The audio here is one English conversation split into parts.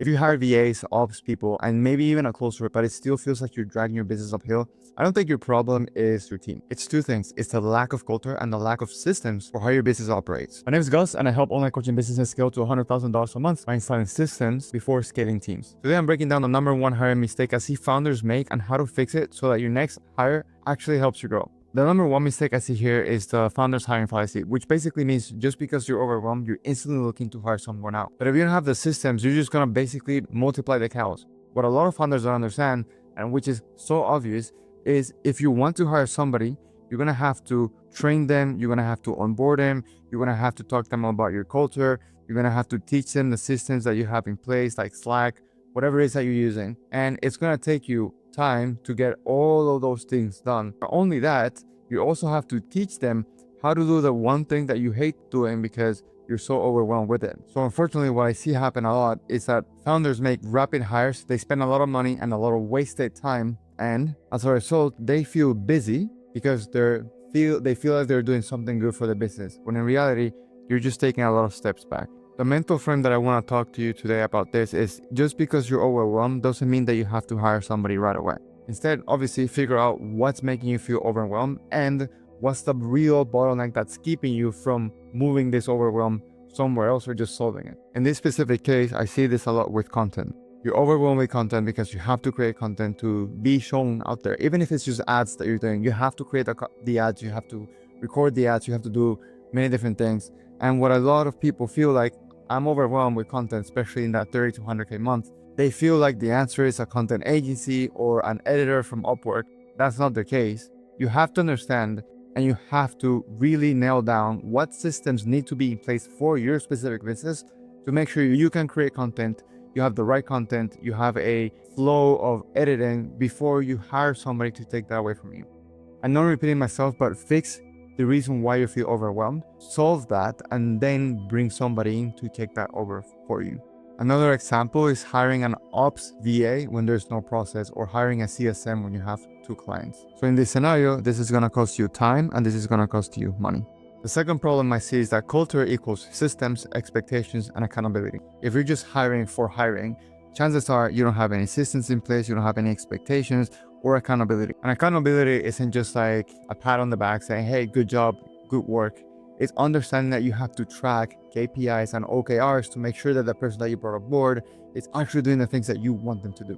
If you hire VAs, ops people, and maybe even a closer, but it still feels like you're dragging your business uphill, I don't think your problem is your team. It's two things. It's the lack of culture and the lack of systems for how your business operates. My name is Gus, and I help online coaching businesses scale to $100,000 a month by installing systems before scaling teams. Today, I'm breaking down the number one hiring mistake I see founders make and how to fix it so that your next hire actually helps you grow. The number one mistake I see here is the founder's hiring fallacy, which basically means just because you're overwhelmed, you're instantly looking to hire someone out. But if you don't have the systems, you're just gonna basically multiply the cows. What a lot of founders don't understand, and which is so obvious, is if you want to hire somebody, you're gonna have to train them, you're gonna have to onboard them, you're gonna have to talk to them about your culture, you're gonna have to teach them the systems that you have in place, like Slack, whatever it is that you're using. And it's gonna take you time to get all of those things done. Not only that, you also have to teach them how to do the one thing that you hate doing because you're so overwhelmed with it. So unfortunately, what I see happen a lot is that founders make rapid hires, they spend a lot of money and a lot of wasted time, and as a result, they feel busy because they feel like they're doing something good for the business, when in reality, you're just taking a lot of steps back. The mental frame that I want to talk to you today about this is just because you're overwhelmed doesn't mean that you have to hire somebody right away. Instead, obviously, figure out what's making you feel overwhelmed and what's the real bottleneck that's keeping you from moving this overwhelm somewhere else or just solving it. In this specific case, I see this a lot with content. You're overwhelmed with content because you have to create content to be shown out there. Even if it's just ads that you're doing, you have to create the ads, you have to record the ads, you have to do many different things. And what a lot of people feel like, I'm overwhelmed with content, especially in that 30 to 100K month. They feel like the answer is a content agency or an editor from Upwork. That's not the case. You have to understand and you have to really nail down what systems need to be in place for your specific business to make sure you can create content, you have the right content, you have a flow of editing before you hire somebody to take that away from you. I'm not repeating myself, but fix the reason why you feel overwhelmed, solve that, and then bring somebody in to take that over for you. Another example is hiring an ops VA when there's no process, or hiring a CSM when you have 2 clients. So in this scenario, this is going to cost you time and this is going to cost you money. The second problem I see is that culture equals systems, expectations, and accountability. If you're just hiring for hiring, chances are you don't have any systems in place, you don't have any expectations or accountability. And accountability isn't just like a pat on the back saying, hey, good job, good work. It's understanding that you have to track KPIs and OKRs to make sure that the person that you brought aboard is actually doing the things that you want them to do.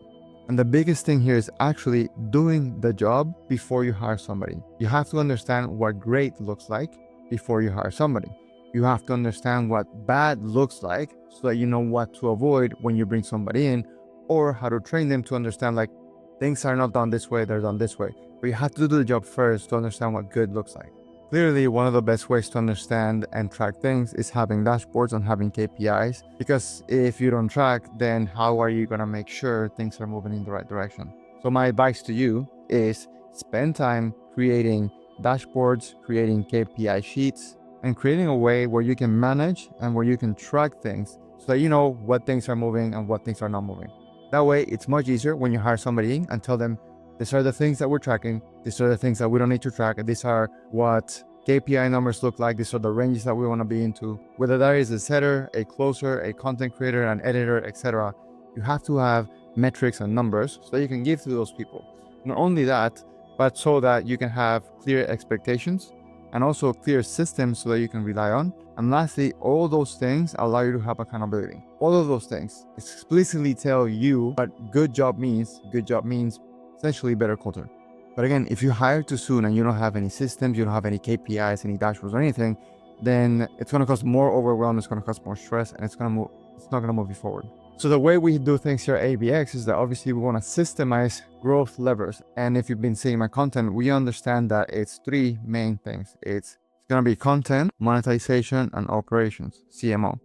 And the biggest thing here is actually doing the job before you hire somebody. You have to understand what great looks like before you hire somebody. You have to understand what bad looks like so that you know what to avoid when you bring somebody in, or how to train them to understand like things are not done this way, they're done this way. But you have to do the job first to understand what good looks like. Clearly, one of the best ways to understand and track things is having dashboards and having KPIs, because if you don't track, then how are you going to make sure things are moving in the right direction? So my advice to you is spend time creating dashboards, creating KPI sheets, and creating a way where you can manage and where you can track things so that you know what things are moving and what things are not moving. That way, it's much easier when you hire somebody in and tell them, these are the things that we're tracking, these are the things that we don't need to track, and these are what KPI numbers look like, these are the ranges that we want to be into. Whether that is a setter, a closer, a content creator, an editor, etc., you have to have metrics and numbers so that you can give to those people. Not only that, but so that you can have clear expectations and also clear systems so that you can rely on. And lastly, all those things allow you to have accountability. All of those things explicitly tell you what good job means. Good job means essentially better culture. But again, if you hire too soon and you don't have any systems, you don't have any KPIs, any dashboards or anything, then it's going to cause more overwhelm, it's going to cause more stress, and it's not going to move you forward. So the way we do things here at ABX is that obviously we want to systemize growth levers. And if you've been seeing my content, we understand that it's 3 main things. It's going to be content, monetization, and operations, CMO.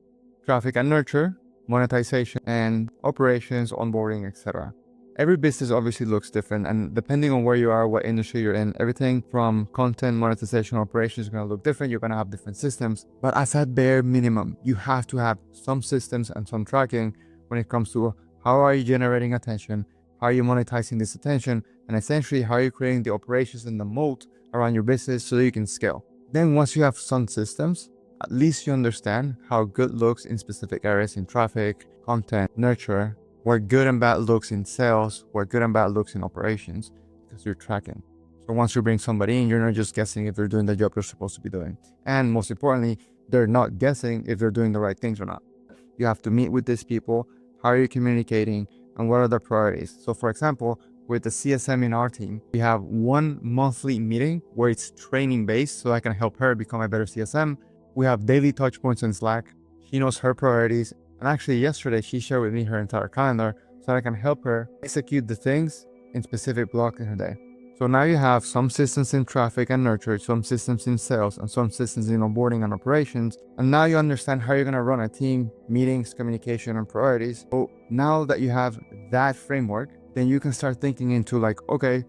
Traffic and nurture, monetization, and operations, onboarding, etc. Every business obviously looks different, and depending on where you are, what industry you're in, everything from content, monetization, operations is going to look different. You're going to have different systems, but as a bare minimum, you have to have some systems and some tracking when it comes to how are you generating attention, how are you monetizing this attention, and essentially how are you creating the operations and the moat around your business so that you can scale. Then once you have some systems, at least you understand how good looks in specific areas, in traffic, content, nurture, where good and bad looks in sales, where good and bad looks in operations, because you're tracking. So once you bring somebody in, you're not just guessing if they're doing the job they're supposed to be doing. And most importantly, they're not guessing if they're doing the right things or not. You have to meet with these people. How are you communicating? And what are their priorities? So for example, with the CSM in our team, we have one monthly meeting where it's training based, so I can help her become a better CSM. We have daily touch points in Slack. She knows her priorities. And actually yesterday, she shared with me her entire calendar so I can help her execute the things in specific blocks in her day. So now you have some systems in traffic and nurture, some systems in sales, and some systems in onboarding and operations. And now you understand how you're going to run a team, meetings, communication, and priorities. So now that you have that framework, then you can start thinking into like, okay,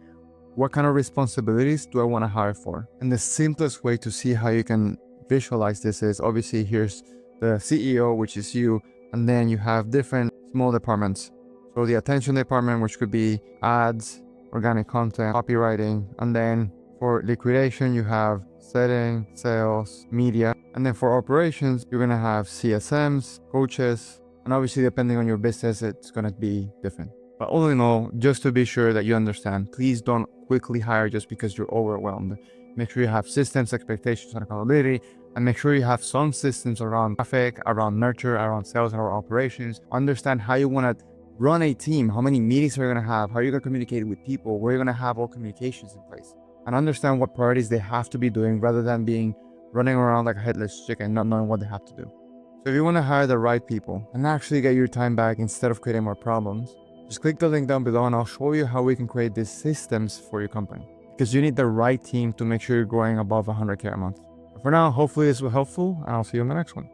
what kind of responsibilities do I want to hire for? And the simplest way to see how you can visualize this is obviously here's the CEO, which is you, and then you have different small departments. So the attention department, which could be ads, organic content, copywriting, and then for liquidation, you have setting, sales, media, and then for operations, you're gonna have CSMs, coaches, and obviously depending on your business, it's gonna be different. But all in all, just to be sure that you understand, please don't quickly hire just because you're overwhelmed. Make sure you have systems, expectations, and accountability, and make sure you have some systems around traffic, around nurture, around sales, and around operations. Understand how you wanna run a team, how many meetings are you going to have, how are you going to communicate with people, where you're going to have all communications in place, and understand what priorities they have to be doing rather than being running around like a headless chicken, not knowing what they have to do. So if you want to hire the right people and actually get your time back instead of creating more problems, just click the link down below and I'll show you how we can create these systems for your company, because you need the right team to make sure you're growing above 100K a month. But for now, hopefully this was helpful and I'll see you in the next one.